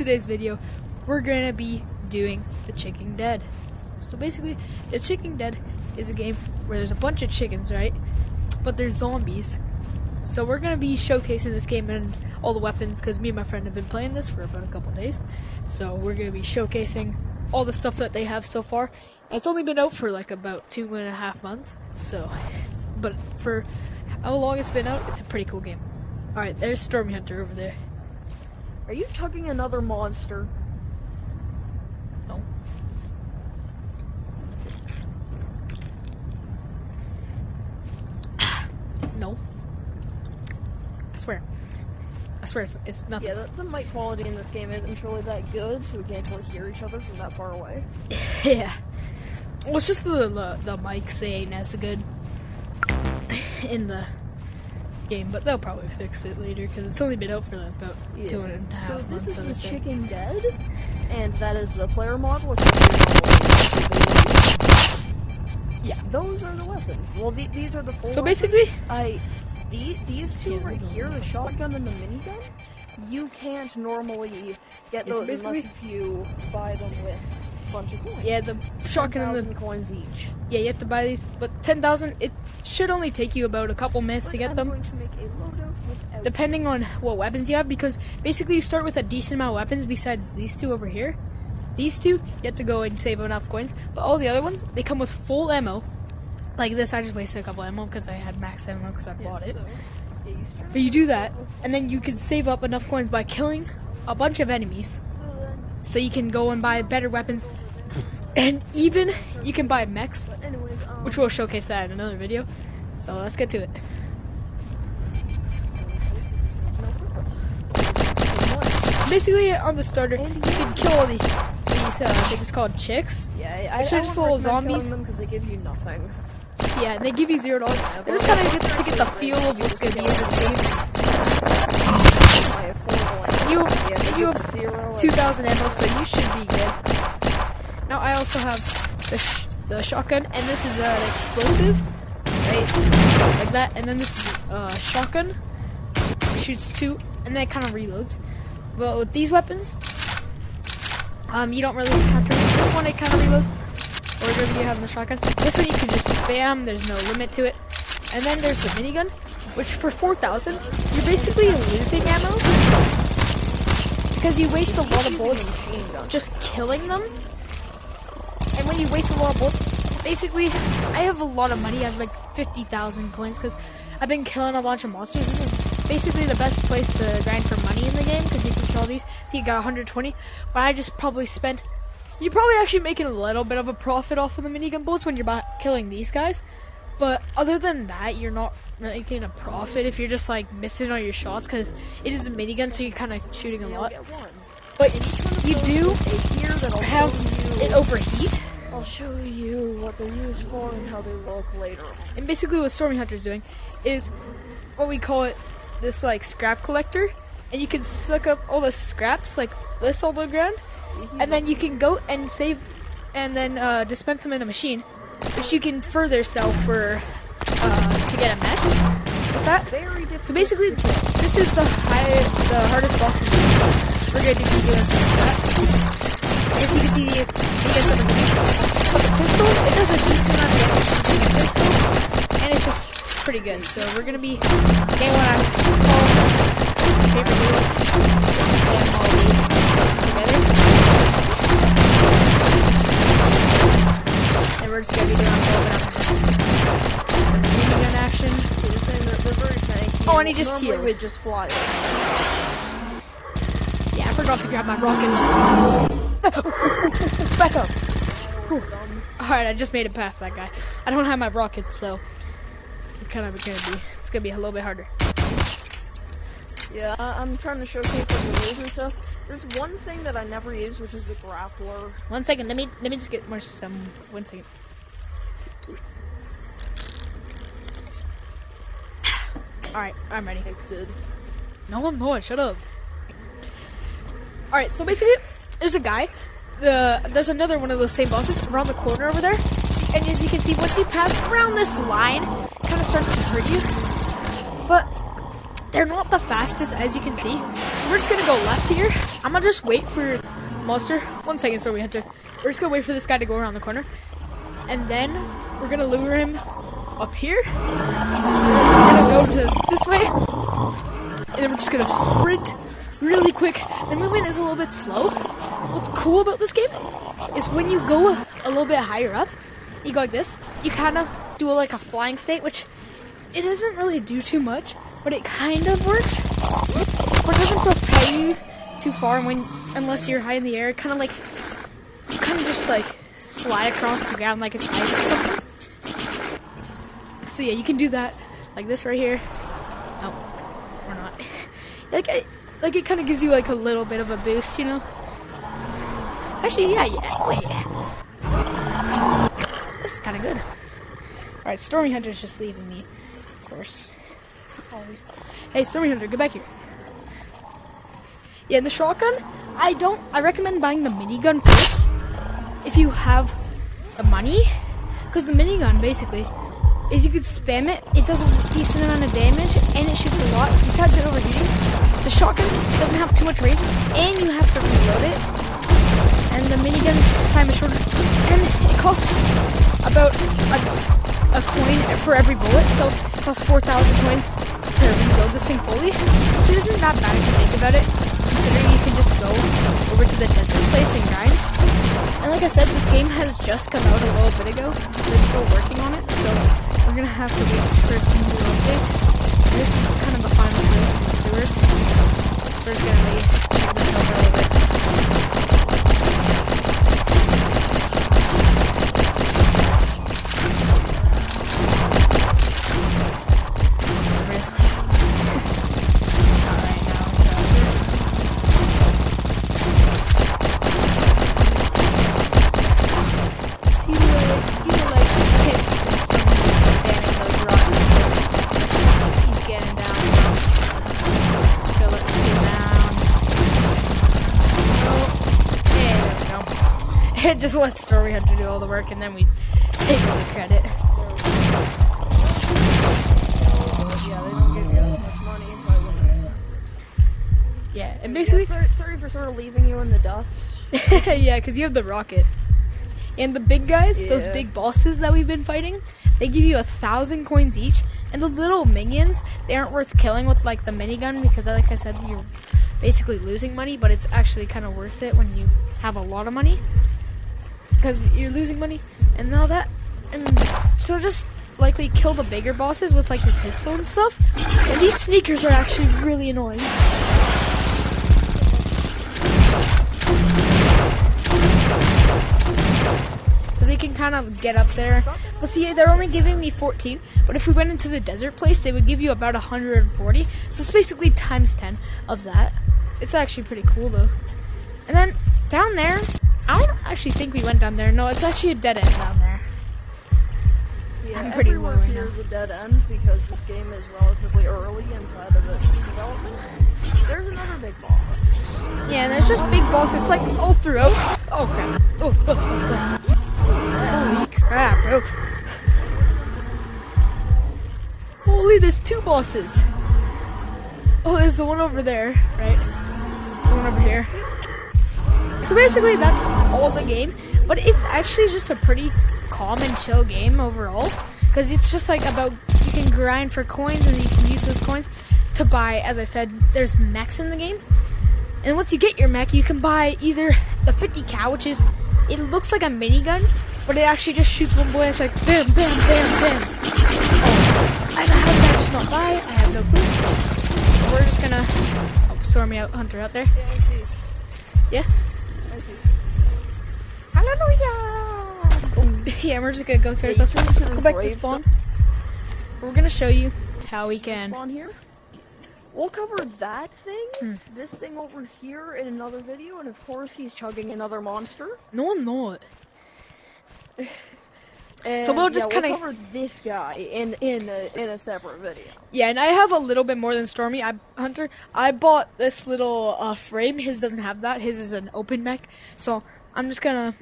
today's video, we're gonna be doing the ChiKing Dead. So basically, the ChiKing Dead is a game where there's a bunch of chickens, right? But there's zombies. So we're gonna be showcasing this game and all the weapons, because me and my friend have been playing this for about a couple days. So we're gonna be showcasing all the stuff that they have so far. It's only been out for like about 2.5 months. So, but for how long it's been out, it's a pretty cool game. All right, there's Stormy Hunter over there. Are you tugging another monster? No. No. I swear it's nothing. Yeah, the mic quality in this game isn't really that good, so we can't actually hear each other from that far away. Yeah. Well, it's just the mics, they ain't as good in the game, but they'll probably fix it later because it's only been out for about 2.5 months. So this is the ChiKing Dead, and that is the player model. Yeah, those are the weapons. Well, these are the full. So basically, these two right here, the shotgun and the minigun, you can't normally get those unless if you buy them with a bunch of coins. Yeah, the shotgun and the coins each. Yeah, you have to buy these, but 10,000. It should only take you about a couple minutes to get them. I'm going to make a loadout without depending on what weapons you have, because basically you start with a decent amount of weapons besides these two over here. These two, you have to go and save enough coins, but all the other ones, they come with full ammo. Like this, I just wasted a couple ammo because I had max ammo because I bought it. But you do that, and then you can save up enough coins by killing a bunch of enemies. So you can go and buy better weapons, and even you can buy mechs, which we'll showcase that in another video. So let's get to it. Basically, on the starter, you can kill all these I think it's called chicks. Yeah, which are just little zombies. Because they give you nothing. Yeah, they give you $0. They just kind of get to get the feel of what's gonna be in this game. You have 2,000 ammo, so you should be good. Now I also have the shotgun, and this is an explosive, right? Like that, and then this is a shotgun. It shoots 2, and then it kind of reloads. But with these weapons, you don't really have to. This one it kind of reloads. Or whatever you have in the shotgun. This one you can just spam, there's no limit to it. And then there's the minigun, which for 4,000, you're basically losing ammo. Because you waste a lot of bullets just killing them. And when you waste a lot of bullets, basically, I have a lot of money. I have like 50,000 coins because I've been killing a bunch of monsters. This is basically the best place to grind for money in the game because you can kill these. So you got 120, but I just probably spent... You're probably actually making a little bit of a profit off of the minigun bullets when you're killing these guys. But other than that, you're not making a profit if you're just like missing all your shots because it is a minigun, so you're kind of shooting a lot. But you do have it overheat. I'll show you what they're used for and how they look later. And basically what Stormy Hunter's doing is what we call it, this like scrap collector. And you can suck up all the scraps like this on the ground. And then you can go and save, and then dispense them in a machine, which you can further sell for to get a mech with that. So basically, this is the hardest boss in the game. So we're going to be doing something like that. As you can see, you get some of the but the pistol, it does a decent amount of damage with a pistol, and it's just pretty good. So we're going to be getting what I call favorite video. Just spam all these together. And we're just gonna be doing a little bit of minigun action. They're very tanky. Oh, and he just healed. Would just fly. Yeah, I forgot to grab my rocket. Back up. Alright, I just made it past that guy. I don't have my rockets, so it's gonna be a little bit harder. Yeah, I'm trying to showcase like the rules and stuff. There's one thing that I never use, which is the grappler. 1 second, let me just get more 1 second. Alright, I'm ready. No, I'm not, shut up. Alright, so basically, there's a guy. There's another one of those same bosses around the corner over there. And as you can see, once you pass around this line, it kind of starts to hurt you. But they're not the fastest, as you can see. So we're just gonna go left here. I'm gonna just wait for Monster. 1 second, Stormy Hunter. We're just gonna wait for this guy to go around the corner, and then we're gonna lure him up here. We're gonna go to this way, and then we're just gonna sprint really quick. The movement is a little bit slow. What's cool about this game is when you go a little bit higher up, you go like this, you kind of do like a flying state, which it doesn't really do too much, but it kind of works. But it doesn't propel you too far unless you're high in the air. Kind of like, you kind of just like slide across the ground like it's ice or something. So yeah, you can do that like this right here. Oh, or not. Like it kind of gives you like a little bit of a boost, you know? Actually, yeah, wait. This is kind of good. Alright, Stormy Hunter's just leaving me, of course. Always. Hey, Stormy Hunter, get back here. Yeah, and the shotgun, I recommend buying the minigun first if you have the money. Because the minigun, basically, is you could spam it, it does a decent amount of damage, and it shoots a lot, besides it overheating. The shotgun doesn't have too much range, and you have to reload it. And the minigun's time is shorter, and it costs about a coin for every bullet, so it costs 4,000 coins to reload this thing fully, which isn't that bad if you think about it, considering you can just go over to the desert place and grind. And like I said, this game has just come out a little bit ago. They're still working on it, so we're gonna have to wait for some new updates. And this is kind of the final place in the sewers, so we're just gonna check this out for a little bit. Just let Stormy Hunter do all the work, and then we take all the credit. Yeah, they don't give you that much money, so I wouldn't. Yeah, and basically, sorry for sort of leaving you in the dust. yeah, because you have the rocket. And the big guys, those big bosses that we've been fighting, they give you 1,000 coins each. And the little minions, they aren't worth killing with like the minigun, because like I said, you're basically losing money, but it's actually kind of worth it when you have a lot of money. Because you're losing money and all that, and so just likely kill the bigger bosses with like your pistol and stuff. And these sneakers are actually really annoying. Because they can kind of get up there. But see, they're only giving me 14. But if we went into the desert place, they would give you about 140. So it's basically times 10 of that. It's actually pretty cool though. And then down there, I don't actually think we went down there. No, it's actually a dead end down there. Yeah, I'm pretty low right now. Here's a dead end because this game is relatively early inside of its development. There's another big boss. Yeah, and there's just big bosses like all throughout. Oh crap! Holy crap! Oh. Holy, there's 2 bosses. Oh, there's the one over there, right? There's one over here. So basically, that's all the game, but it's actually just a pretty calm and chill game overall, because it's just like about, you can grind for coins, and you can use those coins to buy, as I said, there's mechs in the game, and once you get your mech, you can buy either the 50 cal, which is, it looks like a minigun, but it actually just shoots one bullet, it's like bam, bam, bam, bam. Oh, how did I just not die? I have no clue. But we're just gonna, Stormy Hunter out there. Yeah, I see. Yeah? Hallelujah! Yeah, we're just gonna go kill ourselves. Go back to spawn. We're gonna show you how we can. Spawn here. We'll cover that thing, this thing over here in another video, and of course he's chugging another monster. No, I'm not. And So we'll just kind of cover this guy in a separate video. Yeah, and I have a little bit more than Stormy Hunter. I bought this little frame. His doesn't have that. His is an open mech. So I'm just gonna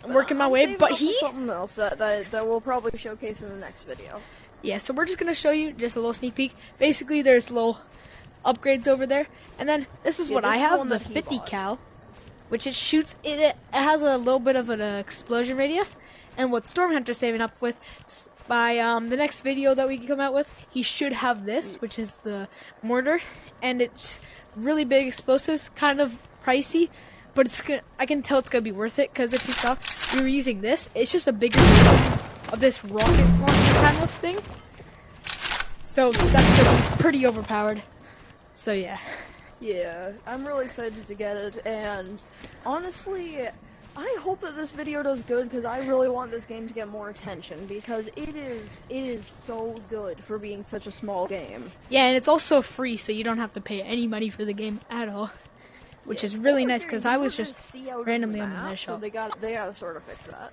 work in my way. But he something else that we'll probably showcase in the next video. Yeah, so we're just going to show you just a little sneak peek. Basically, there's little upgrades over there. And then this is what I have, the 50 cal, which it shoots, it has a little bit of an explosion radius. And what Storm Hunter's saving up with, by the next video that we can come out with, he should have this, which is the mortar. And it's really big explosives, kind of pricey. But I can tell it's going to be worth it, because if you saw, we were using this. It's just a bigger version of this rocket launcher kind of thing. So that's going to be pretty overpowered. So yeah. Yeah, I'm really excited to get it, and honestly, I hope that this video does good, because I really want this game to get more attention, because it is so good for being such a small game. Yeah, and it's also free, so you don't have to pay any money for the game at all. Which is really nice, because I was just randomly on the shop. So they gotta sort of fix that.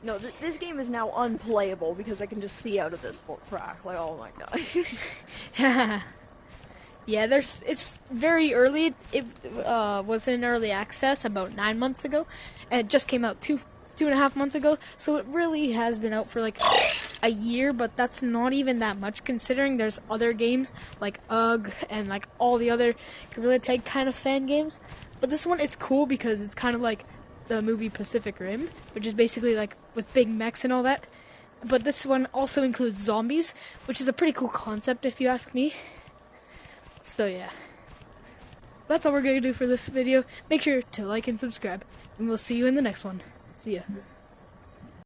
No, this game is now unplayable because I can just see out of this crack. Like, oh my god. Yeah, it's very early. It was in early access about 9 months ago, and it just came out two and a half months ago. So it really has been out for like a year, but that's not even that much considering there's other games like UGG and like all the other Gorilla Tag kind of fan games. But this one, it's cool because it's kind of like the movie Pacific Rim, which is basically like with big mechs and all that. But this one also includes zombies, which is a pretty cool concept if you ask me. So yeah, that's all we're going to do for this video. Make sure to like and subscribe, and we'll see you in the next one. See ya.